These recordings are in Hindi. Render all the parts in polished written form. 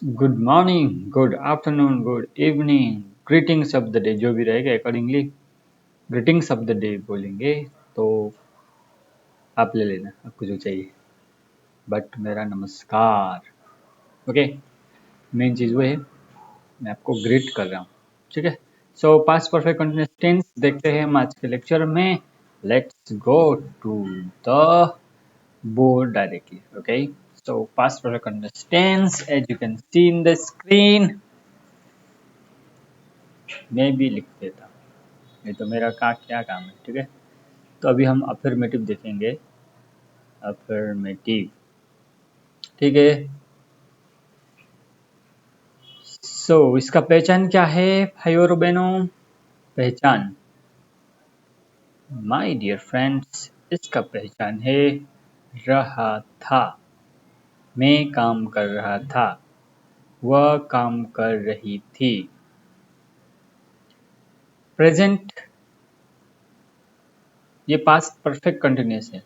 Good morning, good afternoon, good evening, greetings of the day जो भी रहेगा accordingly greetings of the day बोलेंगे तो आप ले लेना आपको जो चाहिए। बट मेरा नमस्कार। ओके, मेन चीज़ वो है मैं आपको ग्रीट कर रहा हूँ। ठीक है, so past perfect continuous tense देखते हैं हम आज के लेक्चर में। Let's go to the board directly. Okay, so past perfect continuous tense as you can see in the screen, मैं भी लिख देता हूँ, नहीं तो मेरा क्या काम है। ठीक है, तो अभी हम अफर्मेटिव देखेंगे। अफर्मेटिव, ठीक है। सो इसका पहचान क्या है भाइयों और बहनों? पहचान, माय डियर फ्रेंड्स, इसका पहचान है रहा था। मैं काम कर रहा था, वह काम कर रही थी। प्रेजेंट, ये पास्ट परफेक्ट कंटिन्यूअस है।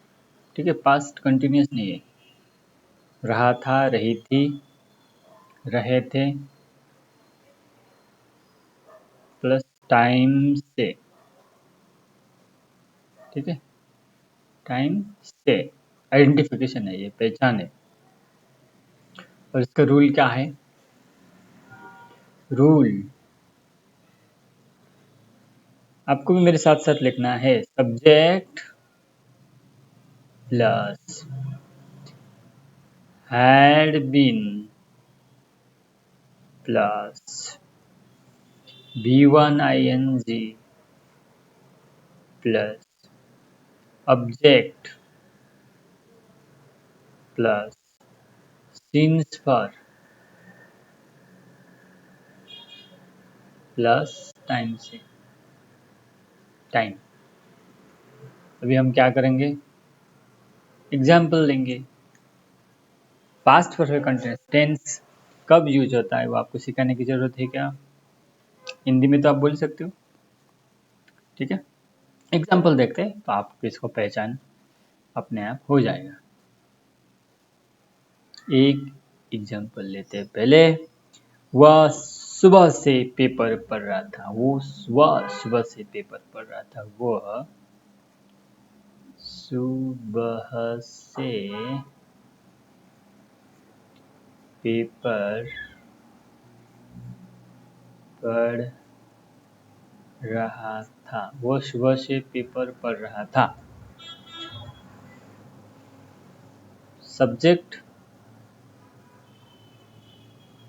ठीक है, पास्ट कंटिन्यूअस नहीं है। रहा था, रही थी, रहे थे प्लस टाइम से। ठीक है, टाइम से आइडेंटिफिकेशन है, ये पहचान है। और इसका रूल क्या है? रूल आपको भी मेरे साथ साथ लिखना है। Subject plus had been plus V1 ing plus object plus since for plus time से। टाइम, अभी हम क्या करेंगे? एग्जाम्पल लेंगे। पास्ट परफेक्ट कंटिन्यूअस टेंस कब यूज होता है वो आपको सिखाने की जरूरत है क्या? हिंदी में तो आप बोल सकते हो। ठीक है, एग्जाम्पल देखते हैं तो आपको इसको पहचान अपने आप हो जाएगा। एक एग्जाम्पल लेते हैं पहले। वह सुबह से पेपर पढ़ रहा था। वो सुबह से पेपर पढ़ रहा था। वह सुबह से पेपर पढ़ रहा था। वो सुबह से पेपर पढ़ रहा था। सब्जेक्ट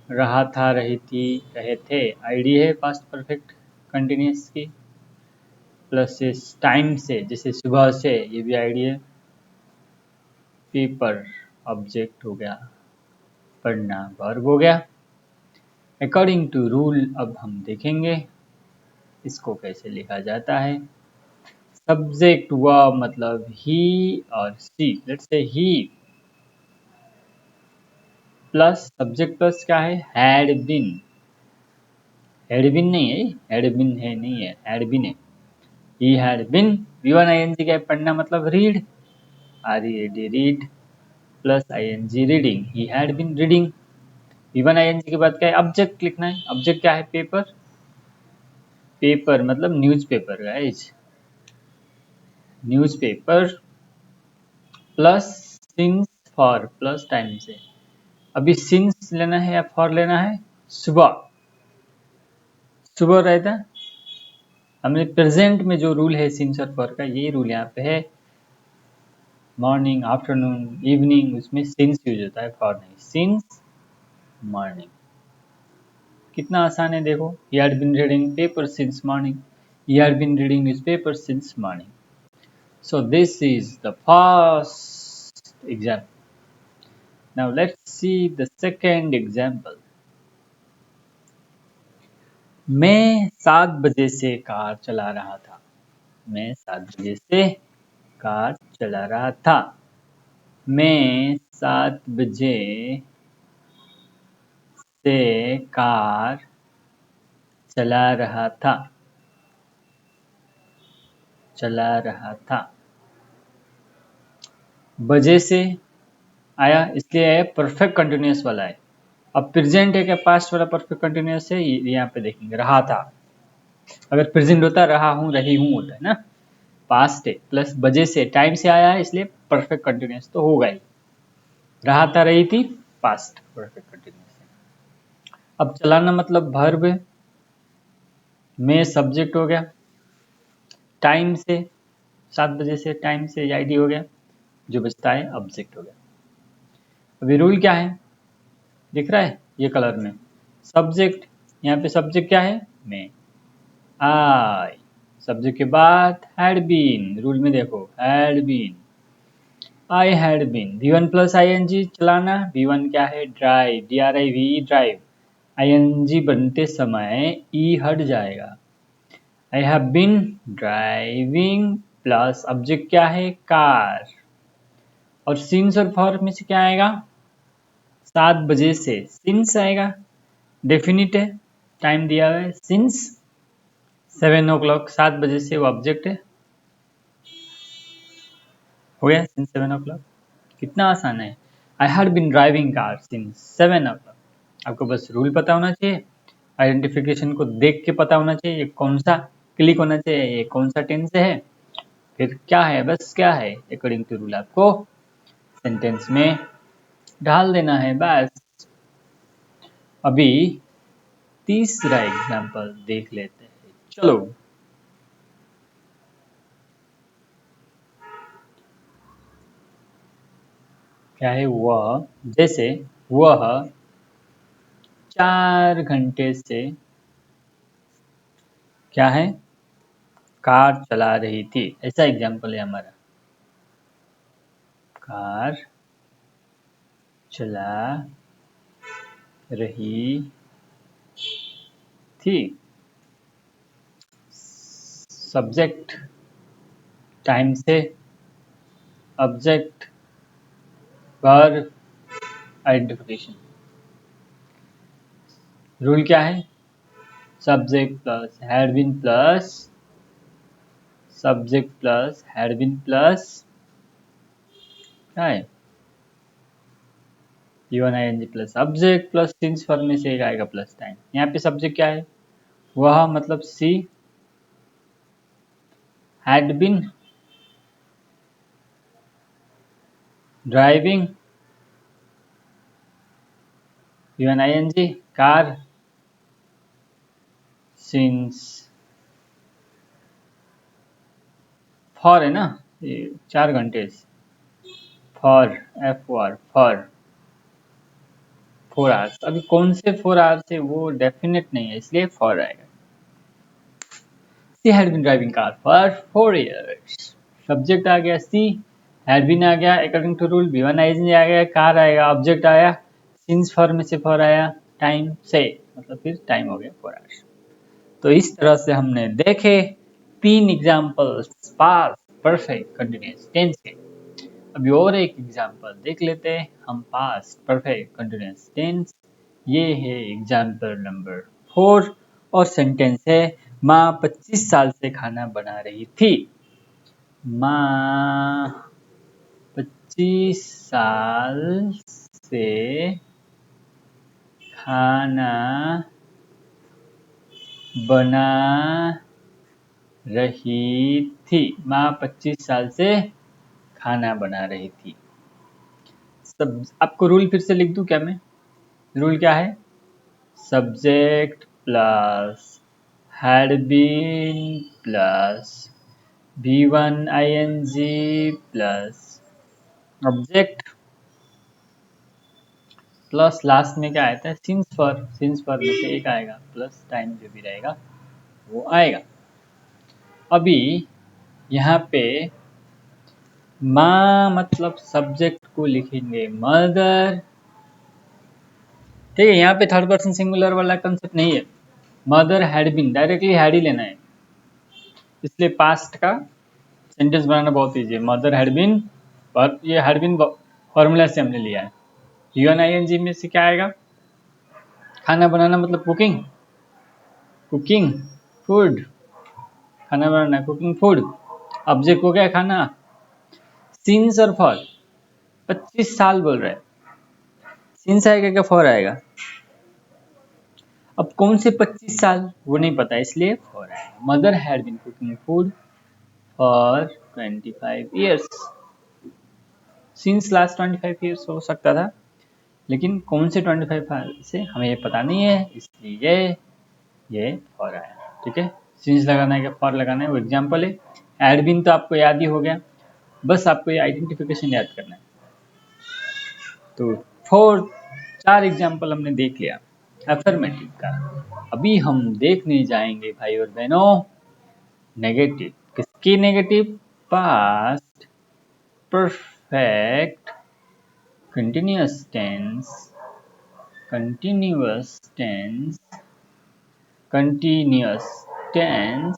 रहा था, रही थी, रहे थे। आईडी है पास्ट परफेक्ट कंटिन्यूअस की। प्लस इस टाइम से, जैसे सुबह से, ये भी आईडी है। पेपर ऑब्जेक्ट हो गया, पढ़ना वर्ब हो गया। अकॉर्डिंग टू रूल अब हम देखेंगे इसको कैसे लिखा जाता है। सब्जेक्ट हुआ मतलब ही और सी। Let's say he plus subject plus क्या है? Had been. हैड बीन नहीं है, हैड बीन है नहीं है, हैड बीन है। ही हैड बीन, V1 ing क्या है? पढ़ना मतलब read, READ read plus ing reading. He had been reading. V1 ing के बाद क्या है? ऑब्जेक्ट लिखना है। ऑब्जेक्ट क्या है? पेपर। पेपर मतलब newspaper guys, newspaper plus since for plus time से। अभी सिंस लेना है या फॉर लेना है? सुबह, सुबह रहता। हमने प्रेजेंट में जो रूल है सिंस और फॉर का, यही रूल यहाँ पे है। मॉर्निंग, आफ्टरनून, इवनिंग, उसमें सिंस यूज होता है, फॉर नहीं। सिंस मॉर्निंग, कितना आसान है देखो। He had been reading paper since morning. He had been reading newspaper since morning. So this is the first example. Now let's see the second example. मैं 7 बजे से कार चला रहा था। मैं 7 बजे से कार चला रहा था। मैं 7 बजे से कार चला रहा था। चला रहा था, बजे से आया इसलिए है परफेक्ट कंटिन्यूअस वाला है। अब प्रेजेंट है क्या पास्ट वाला परफेक्ट कंटिन्यूअस है, ये यहाँ पे देखेंगे रहा था। अगर प्रेजेंट होता रहा हूँ रही हूँ होता है ना, पास्ट है प्लस वजह से टाइम से आया है इसलिए परफेक्ट कंटिन्यूअस तो होगा ही। रहा था रही थी पास्ट परफेक्ट कंटिन्यूअस है। अब चलाना मतलब वर्ब में सब्जेक्ट हो गया, टाइम से 7 बजे से टाइम से आईडी हो गया, जो बचता है ऑब्जेक्ट हो गया। अभी रूल क्या है दिख रहा है ये कलर में, सब्जेक्ट, यहाँ पे सब्जेक्ट क्या है मैं, आई, सब्जेक्ट के बाद हैड बीन, रूल में देखो had been, I had been, V1 plus ING चलाना, V1 क्या है ड्राइव, DRIV ड्राइव, ING बनते समय ई हट जाएगा, I have been driving plus object क्या है कार, और सिंस और फॉर में से क्या आएगा 7 बजे से सिंस आएगा, डेफिनिट है, टाइम दिया हुआ है सिंस 7 o'clock, 7 बजे से वो ऑब्जेक्ट है, हो गया सिंस 7 o'clock। कितना आसान है, I had been driving car since 7 o'clock। आपको बस रूल पता होना चाहिए, आइडेंटिफिकेशन को देख के पता होना चाहिए, ये कौन सा क्लिक होना चाहिए, ये कौन सा टेंस है, फिर क्या है, बस क्या है अकॉर्डिंग टू रूल आपको सेंटेंस में डाल देना है बस। अभी तीसरा एग्जाम्पल देख लेते हैं, चलो। क्या है वह, जैसे वह 4 घंटे से क्या है कार चला रही थी, ऐसा एग्जाम्पल है हमारा, कार चला रही थी, सब्जेक्ट टाइम से, ऑब्जेक्ट वर्ब आइडेंटिफिकेशन। रूल क्या है, subject plus had been plus subject plus had been plus क्या है V1 ING plus object plus since for में से एक आएगा प्लस टाइम। यहाँ पे सब्जेक्ट क्या है वह मतलब she had been driving V1 ING car since, for है ना ये 4 घंटे, फॉर फॉर 4 आवर्स। अभी कौन से 4 आवर्स है वो डेफिनेट नहीं है इसलिए फॉर आएगा। She had been driving car for 4 years, subject आ गया सी, हैड बीन आ गया according to rule, V1 ING आ गया, कार आएगा, ऑब्जेक्ट आया सिंस फॉर में से फॉर आया, टाइम से मतलब फिर टाइम हो गया 4 आवर्स। तो इस तरह से हमने देखे 3 examples past perfect continuous tense के। अभी और एक एग्जाम्पल देख लेते हैं हम पास्ट परफेक्ट कंटिन्यूअस टेंस। ये है एग्जाम्पल नंबर 4 और सेंटेंस है माँ 25 साल से खाना बना रही थी। माँ 25 साल से खाना बना रही थी। माँ 25 साल से खाना बना रही थी। सब आपको रूल फिर से लिख दूं क्या मैं, रूल क्या है, subject plus had been plus V1 ING plus object plus last में क्या आता है सिंस फॉर में से एक आएगा प्लस टाइम जो भी रहेगा वो आएगा। अभी यहाँ पे माँ मतलब सब्जेक्ट को लिखेंगे मदर, ठीक है, यहाँ पे थर्ड पर्सन सिंगुलर वाला कंसेप्ट नहीं है, mother had been directly had ही लेना है, इसलिए पास्ट का सेंटेंस बनाना बहुत ईजी है। मदर हैड बीन, पर ये हैड बीन फॉर्मूला से हमने लिया है। V1 ING में से क्या आएगा, खाना बनाना मतलब कुकिंग, कुकिंग फूड, खाना बनाना कुकिंग फूड, ऑब्जेक्ट हो गया खाना, सिंस और फॉर 25 साल बोल रहे हैं, सिंस आएगा क्या फॉर आएगा? अब कौन से 25 साल वो नहीं पता, इसलिए फॉर आएगा। Mother had been cooking food for 25 years. Since last 25 years हो सकता था, लेकिन कौन से 25 साल से हमें ये पता नहीं है, इसलिए ये फॉर आया। ठीक है, सिंस लगाना है क्या फॉर लगाना है, वो एग्जाम्पल है। हैड बीन तो आपको याद ही हो गया, बस आपको ये आइडेंटिफिकेशन याद करना है। तो 4 एग्जाम्पल हमने देख लिया अफर्मेटिव का। अभी हम देखने जाएंगे भाई और बहनों नेगेटिव। किसकी negative? Past perfect continuous tense, continuous tense, continuous tense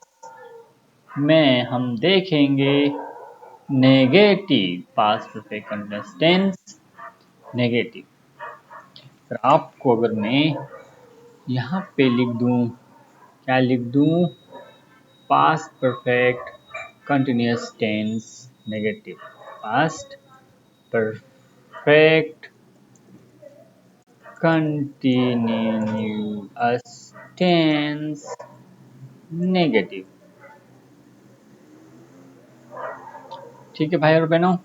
में हम देखेंगे negative. Past perfect continuous tense negative. फिर आपको अगर मैं यहाँ पे लिख दूँ, क्या लिख दूँ? Past perfect continuous tense negative. Past perfect continuous tense negative. ठीक है भाई और बहनों,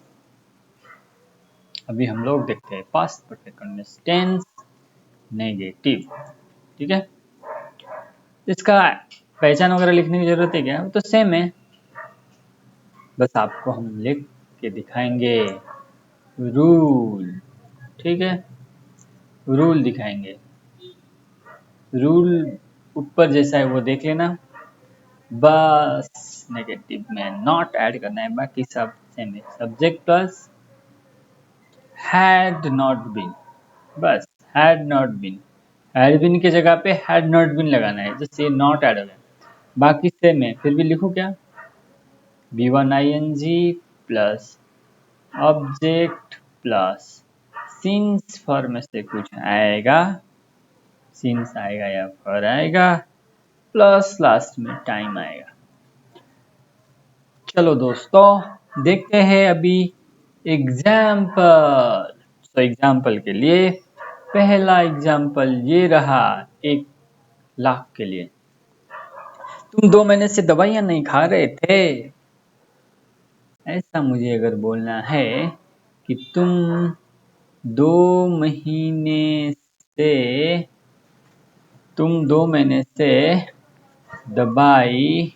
अभी हम लोग देखते हैं past perfect continuous tense negative. ठीक है, इसका पहचान वगैरह लिखने की जरूरत है क्या? वो तो सेम है, बस आपको हम लिख के दिखाएंगे रूल। ठीक है, रूल दिखाएंगे। रूल ऊपर जैसा है वो देख लेना, बस नेगेटिव में नॉट ऐड करना है, बाकी सब सेम है। Subject plus had not been, बस had not been. Had been की जगह पे हैड नॉट बीन लगाना है, जैसे नॉट ऐड हो गया, बाकी सेम है। फिर भी लिखो क्या? V1 ing plus object plus since for में से कुछ आएगा, सिंस आएगा या फॉर आएगा, प्लस लास्ट में टाइम आएगा। चलो दोस्तों देखते हैं अभी एग्जाम्पल। तो एग्जाम्पल के लिए पहला एग्जाम्पल ये रहा, 1 लाख के लिए। तुम 2 महीने से दवाइयां नहीं खा रहे थे, ऐसा मुझे अगर बोलना है कि तुम 2 महीने से तुम 2 महीने से दवाई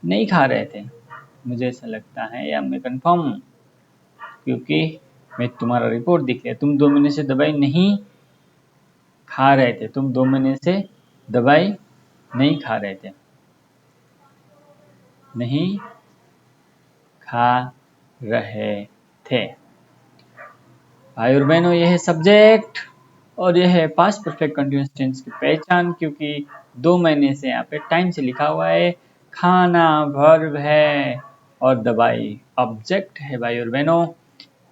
नहीं खा रहे थे, मुझे ऐसा लगता है, या मैं कंफर्म हूँ क्योंकि मैं तुम्हारा रिपोर्ट दिख लिया। तुम 2 महीने से दवाई नहीं खा रहे थे, तुम 2 महीने से दवाई नहीं खा रहे थे, नहीं खा रहे थे। भाई और बहनों, यह है सब्जेक्ट और यह है पास्ट परफेक्ट कंटीन्यूअस टेंस की पहचान, क्योंकि 2 महीने से यहाँ पे टाइम से लिखा हुआ है, खाना वर्ब है और दवाई ऑब्जेक्ट है। भाई और बहनों,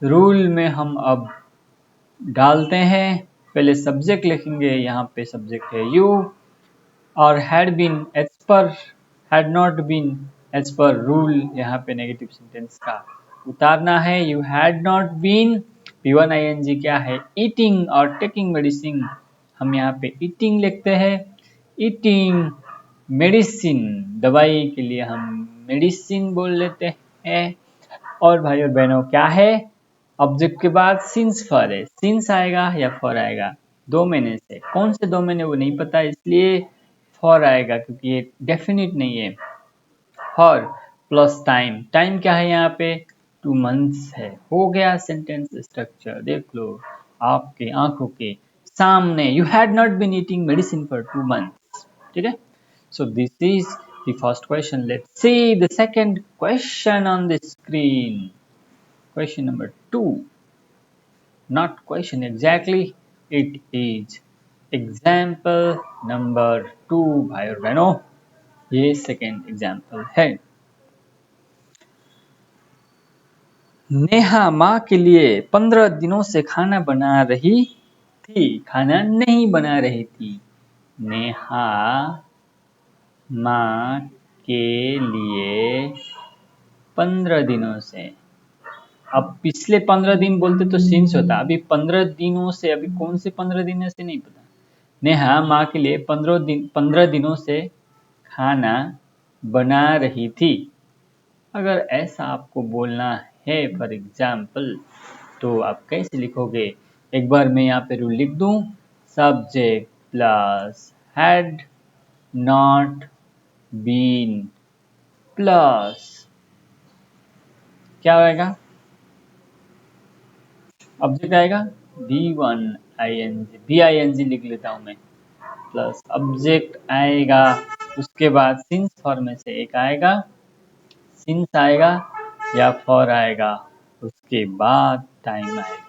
रूल में हम अब डालते हैं, पहले सब्जेक्ट लिखेंगे, यहाँ पे सब्जेक्ट है यू, और had been as per, had not been as per rule, यहाँ पे नेगेटिव सेंटेंस का उतारना है। You had not been, P1 ing क्या है? ईटिंग और टेकिंग मेडिसिन, हम यहाँ पे ईटिंग लिखते हैं। ईटिंग मेडिसिन, दवाई के लिए हम मेडिसिन बोल लेते हैं। और भाई और बहनों क्या है? ऑब्जेक्ट के बाद सिंस फॉर है, सिंस आएगा या फॉर आएगा? 2 महीने से, कौन से 2 महीने वो नहीं पता, इसलिए फॉर आएगा, क्योंकि ये डेफिनिट नहीं है। फॉर प्लस टाइम, टाइम क्या है यहाँ पे? 2 मंथ्स है। हो गया सेंटेंस स्ट्रक्चर, देख लो आपके आंखों के सामने। You had not been eating medicine for 2 months. ठीक है, so this is the first question. Let's see the second question on the screen. Question number 2, not question exactly, it is example number 2। भाई और बहनों, ये सेकेंड एग्जाम्पल है। नेहा माँ के लिए 15 दिनों से खाना बना रही थी, खाना नहीं बना रही थी। नेहा माँ के लिए 15 दिनों से अब पिछले 15 दिन बोलते तो सिंस होता, अभी 15 दिनों से, अभी कौन से 15 दिनों से नहीं पता। नेहा माँ के लिए 15 दिनों से खाना बना रही थी। अगर ऐसा आपको बोलना है फॉर एग्जाम्पल, तो आप कैसे लिखोगे? एक बार मैं यहाँ पे रूल लिख दूं, subject plus had not been plus क्या आएगा? ऑब्जेक्ट आएगा बी आई एन जी लिख लेता हूं मैं, प्लस ऑब्जेक्ट आएगा, उसके बाद सिंस फॉर में से एक आएगा, सिंस आएगा या फॉर आएगा, उसके बाद टाइम आएगा।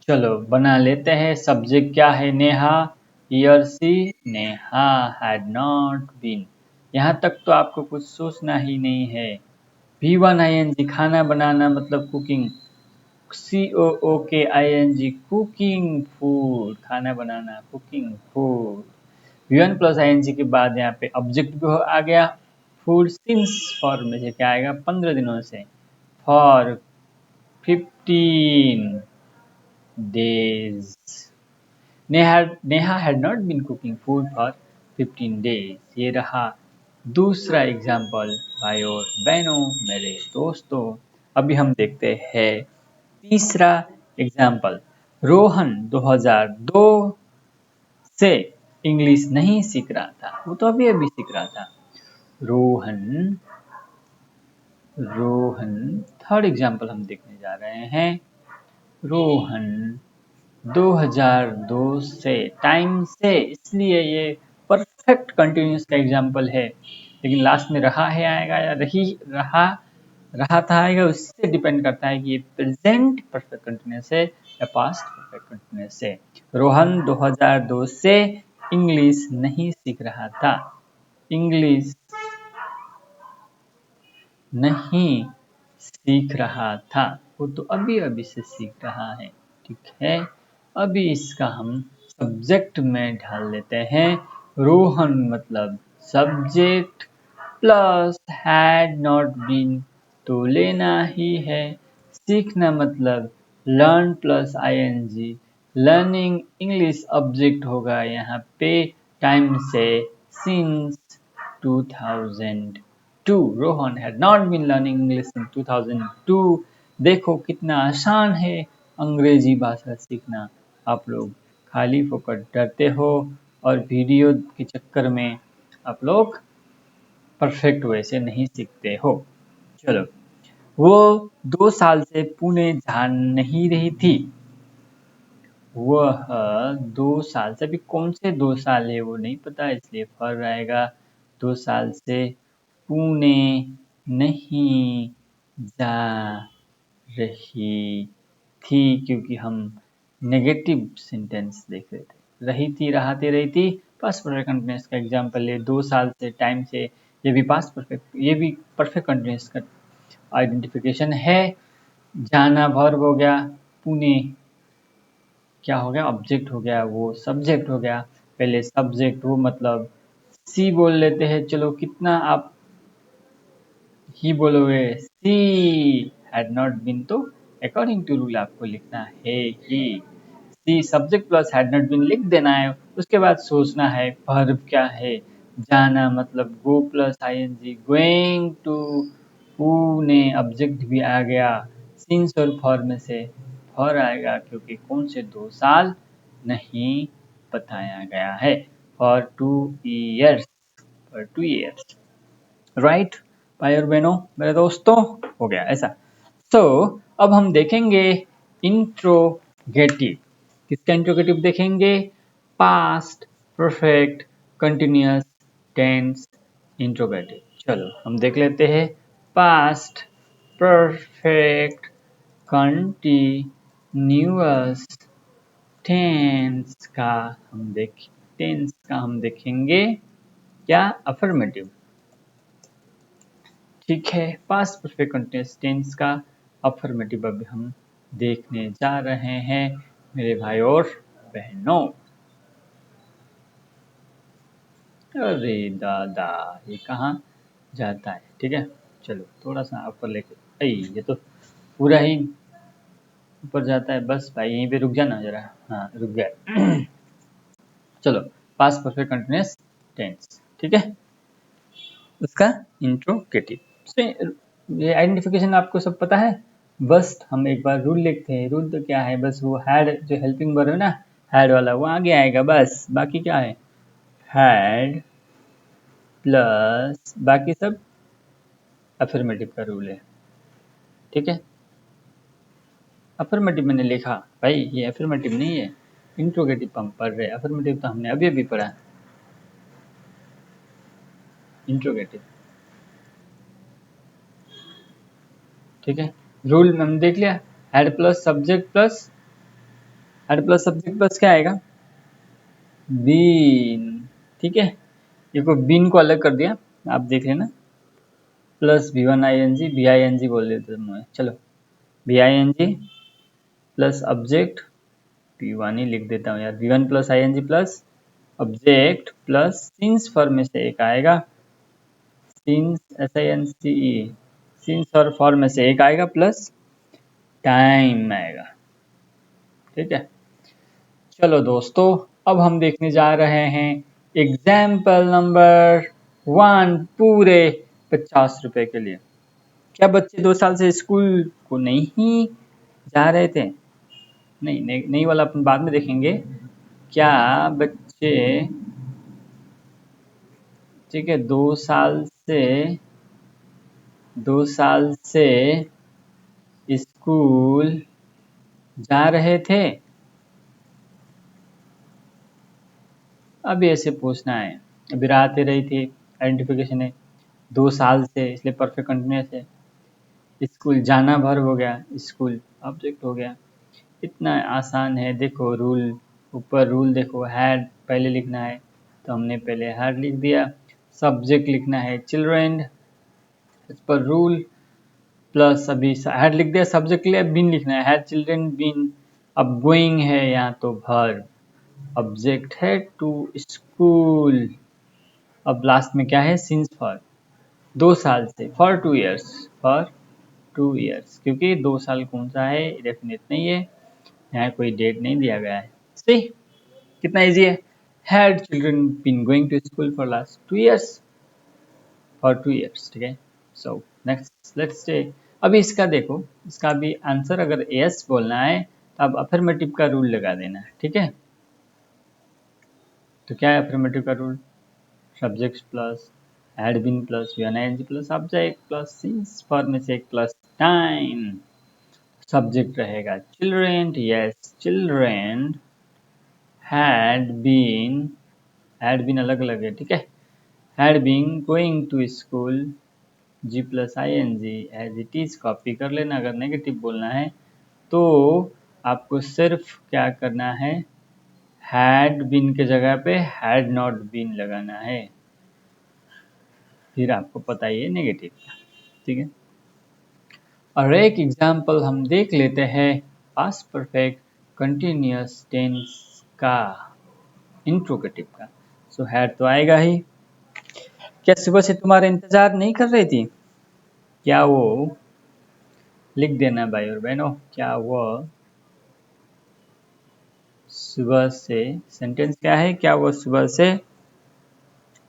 चलो बना लेते हैं। सब्जेक्ट क्या है? नेहा, ही और सी। नेहा हैड नॉट बीन, यहाँ तक तो आपको कुछ सोचना ही नहीं है। V1 ING खाना बनाना मतलब कुकिंग, COOKING कुकिंग फूड, खाना बनाना कुकिंग फूड। V1 + ING के बाद यहाँ पे ऑब्जेक्ट भी आ गया फूड, सिंस फॉर में से क्या आएगा? 15 दिनों से, for 15 days। Neha had not been cooking food for 15 days। ये रहा दूसरा एग्जाम्पल भाई और बहनों, मेरे दोस्तों। अभी हम देखते हैं तीसरा एग्जाम्पल। रोहन 2002 से इंग्लिश नहीं सीख रहा था, वो तो अभी अभी सीख रहा था। रोहन रोहन थर्ड एग्जाम्पल हम देखने जा रहे हैं। रोहन 2002 से, टाइम से, इसलिए ये परफेक्ट कंटिन्यूस का एग्जाम्पल है, लेकिन लास्ट में रहा है आएगा या रहा था आएगा, उससे डिपेंड करता है कि ये प्रेजेंट परफेक्ट कंटिन्यूस है या पास्ट परफेक्ट कंटिन्यूस है। रोहन 2002 से इंग्लिश नहीं सीख रहा था। इंग्लिश नहीं सीख रहा था, वो तो अभी अभी से सीख रहा है। ठीक है, अभी इसका हम सब्जेक्ट में ढाल लेते हैं। रोहन मतलब subject, plus had not been तो लेना ही है। सीखना मतलब learn plus ING, learning English object होगा यहाँ पे, टाइम से since 2002। Rohan had not been learning English in 2002। देखो कितना आसान है अंग्रेजी भाषा सीखना। आप लोग खाली फोकट डरते हो और वीडियो के चक्कर में आप लोग परफेक्ट वे से नहीं सीखते हो। चलो, वो 2 साल से पुणे जा नहीं रही थी। वह 2 साल से, अभी कौन से 2 साल है वो नहीं पता, इसलिए फर आएगा। 2 साल से पुणे नहीं जा रही थी, क्योंकि हम नेगेटिव सेंटेंस देख रहे थे। रही थी, रहाते रही थी, पास्ट परफेक्ट कंटिन्यूअस का एग्जाम्पल है। 2 साल से, टाइम से, ये भी पास्ट परफेक्ट, ये भी परफेक्ट कंटिन्यूअस का आइडेंटिफिकेशन है। जाना वर्ब हो गया, पुणे क्या हो गया? ऑब्जेक्ट हो गया, वो सब्जेक्ट हो गया। पहले सब्जेक्ट वो मतलब सी बोल लेते हैं। चलो कितना आप ही बोलोगे? सी हैड नॉट बीन तो अकॉर्डिंग टू रूल आपको लिखना है ही। She subject plus had not been लिख देना है, उसके बाद सोचना है वर्ब क्या है। जाना मतलब go plus ING, going to. Pune object भी आ गया, सिंस और फॉर में से फॉर आएगा, क्योंकि कौन से 2 साल नहीं बताया गया है। For 2 years, for 2 years, right भाई और बहनों, मेरे दोस्तों, हो गया ऐसा। तो अब हम देखेंगे इंट्रोगेटिव। किसका इंट्रोगेटिव देखेंगे? Past perfect continuous tense interrogative. चलो हम देख लेते हैं पास्ट परफेक्ट कंटिन्यूअस टेंस का हम देखेंगे क्या? अफर्मेटिव। ठीक है, पास्ट परफेक्ट कंटिन्यूअस टेंस का अफर्मेटिव अभी हम देखने जा रहे हैं मेरे भाई और बहनों। अरे दादा, ये कहाँ जाता है? ठीक है, चलो थोड़ा सा ऊपर लेके, ये तो पूरा ही ऊपर जाता है। बस भाई यहीं पे रुक जाना जरा। हाँ रुक गया। चलो, पास्ट परफेक्ट कंटिन्यूअस टेंस, ठीक है। उसका इंट्रोगेटिव। ये आइडेंटिफिकेशन आपको सब पता है। बस हम एक बार रूल लिखते हैं। रूल तो क्या है, बस वो हैड जो हेल्पिंग वर्ब है ना, हैड वाला वो आगे आएगा बस। बाकी क्या है, हैड प्लस बाकी सब अफर्मेटिव का रूल है, ठीक है। अफर्मेटिव मैंने लिखा भाई, ये अफर्मेटिव नहीं है, इंट्रोगेटिव हम पढ़ रहे हैं। अफर्मेटिव तो हमने अभी अभी पढ़ा, इंट्रोगेटिव, ठीक है। रूल में हम देख लिया, head plus subject plus, head plus subject plus क्या आएगा, बीन, ठीक है। ये को बीन को अलग कर दिया, आप देख लेना। Plus B one I N G, B I N G बोल देते हैं, चलो B I N G plus object, B one ही लिख देता हूँ यार, B one plus I N G plus object plus since for में से एक आएगा, since S I N C E, since और फॉर में से एक आएगा प्लस टाइम आएगा, ठीक है। चलो दोस्तों, अब हम देखने जा रहे हैं एग्जाम्पल नंबर 1 पूरे 50 रुपए के लिए। क्या बच्चे 2 साल से स्कूल को नहीं जा रहे थे? नहीं नहीं, नहीं वाला अपन बाद में देखेंगे। क्या बच्चे, ठीक है, 2 साल से स्कूल जा रहे थे? अब ऐसे पूछना है। अभी रात ही रही थी, आइडेंटिफिकेशन है, 2 साल से इसलिए परफेक्ट कंटिन्यूअस है। स्कूल जाना वर्ब हो गया, स्कूल ऑब्जेक्ट हो गया। इतना आसान है। देखो रूल, ऊपर रूल देखो, हैड पहले लिखना है तो हमने पहले हैड लिख दिया। सब्जेक्ट लिखना है चिल्ड्रेन, इस पर रूल प्लस अभी हैड लिख दिया, सब्जेक्ट के लिए बीन लिखना है, हैड चिल्ड्रेन बीन। अब गोइंग है यहाँ तो वर्ब, ऑब्जेक्ट है टू स्कूल। अब लास्ट में क्या है, सिंस फॉर, 2 साल से, फॉर 2 ईयर्स, फॉर 2 ईयर्स, क्योंकि 2 साल कौन सा है, डेफिनेट नहीं है, यहाँ कोई डेट नहीं दिया गया है। सही, कितना इजी है। Had children been going to school for last 2 years, for 2 years, ठीक है। सो नेक्स्ट लेट्स से, अभी इसका देखो, इसका भी आंसर अगर यस बोलना है तो अब अफर्मेटिव का रूल लगा देना है, ठीक है। तो क्या है अफर्मेटिव का rule, subject plus had been plus V N I N G plus object plus since for में से एक प्लस टाइम। सब्जेक्ट रहेगा children, yes children had been अलग अलग है, ठीक है। Had been going to school, G plus I N G as it is copy कर लेना। अगर नेगेटिव बोलना है तो आपको सिर्फ क्या करना है, हैड बीन के जगह पे हैड नॉट बीन लगाना है, फिर आपको पता ही है नेगेटिव का, ठीक है। और एक एग्जाम्पल हम देख लेते हैं पास्ट परफेक्ट कंटिन्यूअस टेंस का, इंट्रोगेटिव का। सो हैड तो आएगा ही। क्या सुबह से तुम्हारा इंतजार नहीं कर रही थी? क्या वो, लिख देना भाई और बहनों, क्या वो सुबह से, सेंटेंस क्या है, क्या वो सुबह से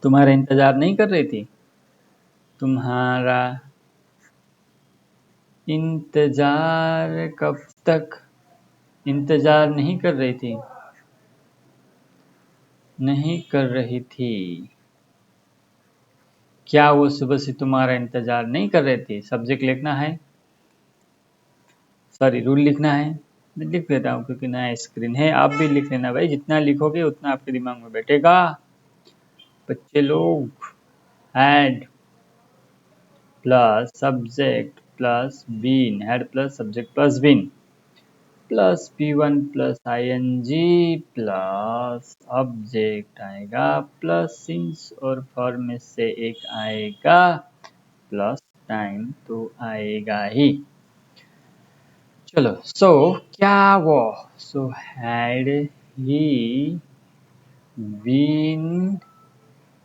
तुम्हारा इंतजार नहीं कर रही थी? तुम्हारा इंतजार कब तक इंतजार नहीं कर रही थी, नहीं कर रही थी। क्या वो सुबह से तुम्हारा इंतजार नहीं कर रही थी, सब्जेक्ट लिखना है, सॉरी रूल लिखना है। मैं लिख देता हूँ क्योंकि नया स्क्रीन है, आप भी लिख लेना भाई, जितना लिखोगे उतना आपके दिमाग में बैठेगा बच्चे लोग। Had plus subject plus been, had plus subject plus been plus P one plus I N G plus object आएगा प्लस सिंस और फॉर में से एक आएगा प्लस टाइम तो आएगा ही। चलो, सो क्या वो, so had he been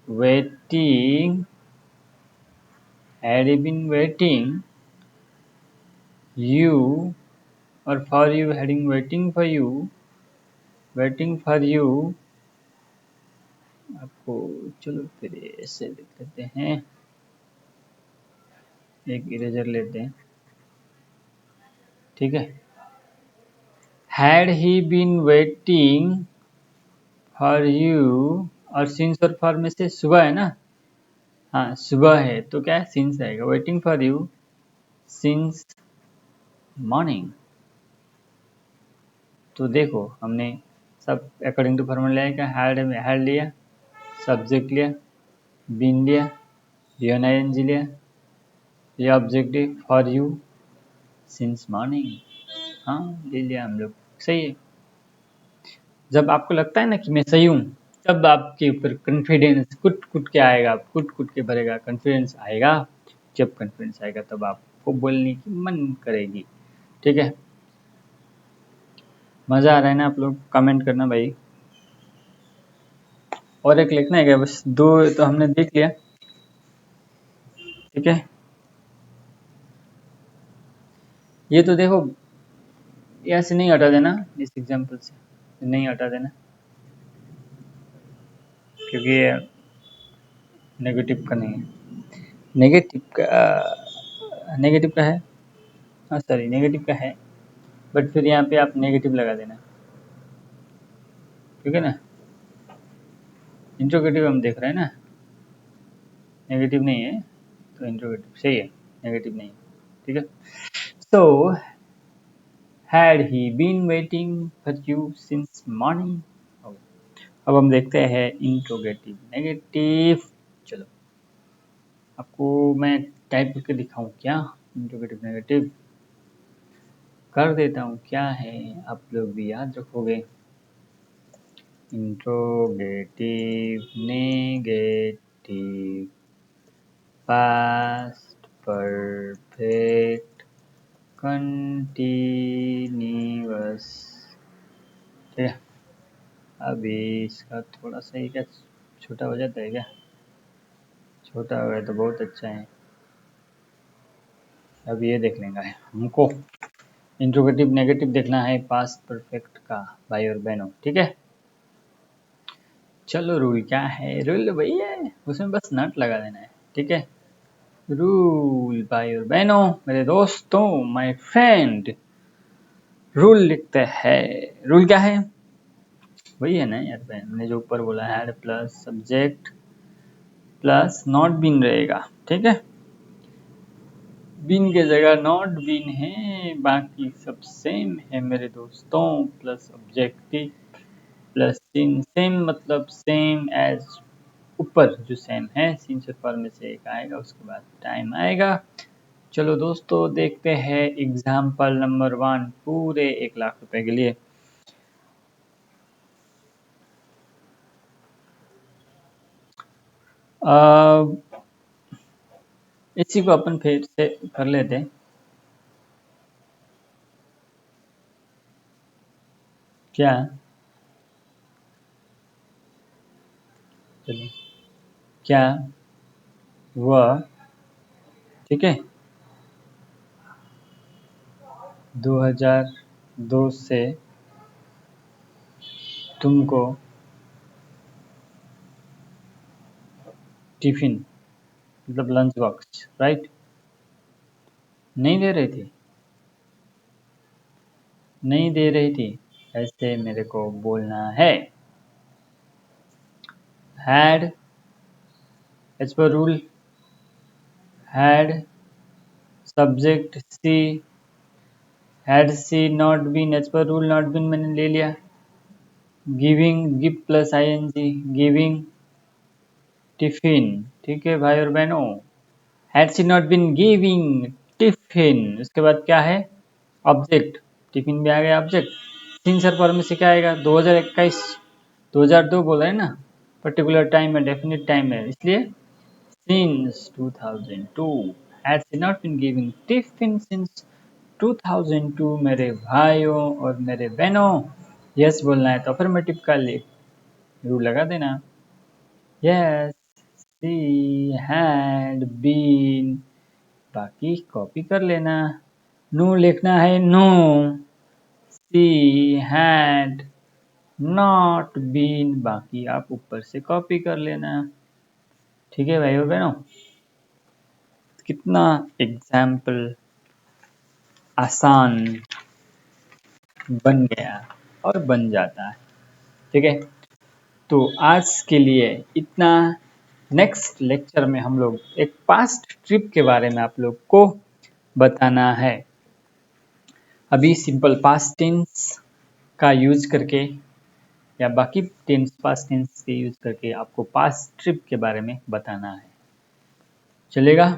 waiting, had he been waiting, you और for you heading waiting for you आपको, चलो फिर ऐसे लिख लेते हैं, एक इरेजर लेते हैं, ठीक है। had he been waiting for you, और since और for में से सुबह है ना, हाँ सुबह है तो क्या है, since आएगा, waiting for you since morning। तो देखो हमने सब अकॉर्डिंग टू फॉर्मूला लिया, हैड लिया, सब्जेक्ट लिया, बीन लिया, ing लिया, ये objective for you since morning, हाँ ले लिया हम लोग, सही है। जब आपको लगता है ना कि मैं सही हूँ, तब आपके ऊपर कॉन्फिडेंस कुट कुट के आएगा, कुट कुट के भरेगा, कॉन्फिडेंस आएगा। जब कॉन्फिडेंस आएगा तब आपको बोलने की मन करेगी, ठीक है। मजा आ रहा है ना आप लोग, कमेंट करना भाई। और एक लिखना है क्या, बस दो तो हमने देख लिया, ठीक है। ये तो देखो ऐसे नहीं हटा देना, इस एग्जांपल से नहीं हटा देना, क्योंकि ये नेगेटिव का नहीं है, नेगेटिव का है, हाँ सॉरी नेगेटिव का है, बट फिर यहाँ पे आप नेगेटिव लगा देना, ठीक है ना। इंट्रोगेटिव हम देख रहे हैं ना, नेगेटिव नहीं है तो इंट्रोगेटिव सही है, नेगेटिव नहीं है, ठीक है। So had he been waiting for you since morning. अब हम देखते हैं इंट्रोगेटिव नेगेटिव। चलो आपको मैं टाइप करके दिखाऊं क्या, इंट्रोगेटिव नेगेटिव कर देता हूँ, क्या है आप लोग भी याद रखोगे। Interrogative negative past perfect continuous, ठीक है। अभी इसका थोड़ा सा ही क्या छोटा हो जाता है क्या, छोटा हो गया तो बहुत अच्छा है। अब ये देख लेंगे हमको, इंट्रोगेटिव नेगेटिव देखना है पास्ट परफेक्ट का भाई और बहनों, ठीक है। चलो रूल क्या है, रूल वही है, उसमें बस नट लगा देना है, ठीक है। रूल भाई और बहनों, मेरे दोस्तों, माय फ्रेंड, रूल लिखते हैं। रूल क्या है, वही है ना यार, मैंने जो ऊपर बोला, had plus subject plus not been रहेगा, ठीक है। बीन के जगह नॉट बीन है, बाकी सब सेम है मेरे दोस्तों, plus objective plus seen, same मतलब सेम एज ऊपर जो सेम है, सीन से पर में से एक आएगा, उसके बाद टाइम आएगा। चलो दोस्तों देखते हैं एग्जाम्पल नंबर 1 पूरे 1 लाख रुपए के लिए। इसी को अपन फिर से कर लेते हैं, क्या, चलो क्या वह, ठीक है, 2002 से तुमको टिफिन मतलब लंच बॉक्स, राइट, नहीं दे रही थी, नहीं दे रही थी, ऐसे मेरे को बोलना है। Had as per rule, had subject she, had she not been as per rule, not been मैंने ले लिया, giving give plus ING, giving tiffin, ठीक है भाई और बहनों। Had she not been giving tiffin, उसके बाद क्या है, ऑब्जेक्ट, टिफिन भी आ गया ऑब्जेक्ट, सिंसर फॉर्म में से क्या आएगा, 2021, 2002 बोल रहे हैं ना, पर्टिकुलर टाइम है, डेफिनेट टाइम है, इसलिए since 2002, had she not been giving tiffin since 2002 मेरे भाइयों और मेरे बहनों। यस बोलना है तो अफर्मेटिव का रूल लगा देना, यस सी हैड बीन, बाकी कॉपी कर लेना, नो लिखना है no, she had not been, बाकी आप ऊपर से कॉपी कर लेना। ठीक है भाई, हो गया ना। कितना एग्जाम्पल आसान बन गया और बन जाता है। ठीक है, तो आज के लिए इतना। नेक्स्ट लेक्चर में हम लोग एक पास्ट ट्रिप के बारे में आप लोग को बताना है। अभी सिंपल पास्ट टेंस का यूज करके या बाकी टेंस पास्ट टेंस के यूज करके आपको पास्ट ट्रिप के बारे में बताना है। चलेगा?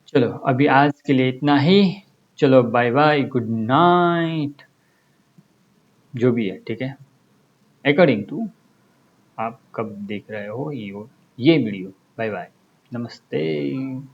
चलो अभी आज के लिए इतना ही। चलो बाय बाय, गुड नाइट, जो भी है। ठीक है, अकॉर्डिंग टू आप कब देख रहे हो ये वीडियो। बाय बाय, नमस्ते।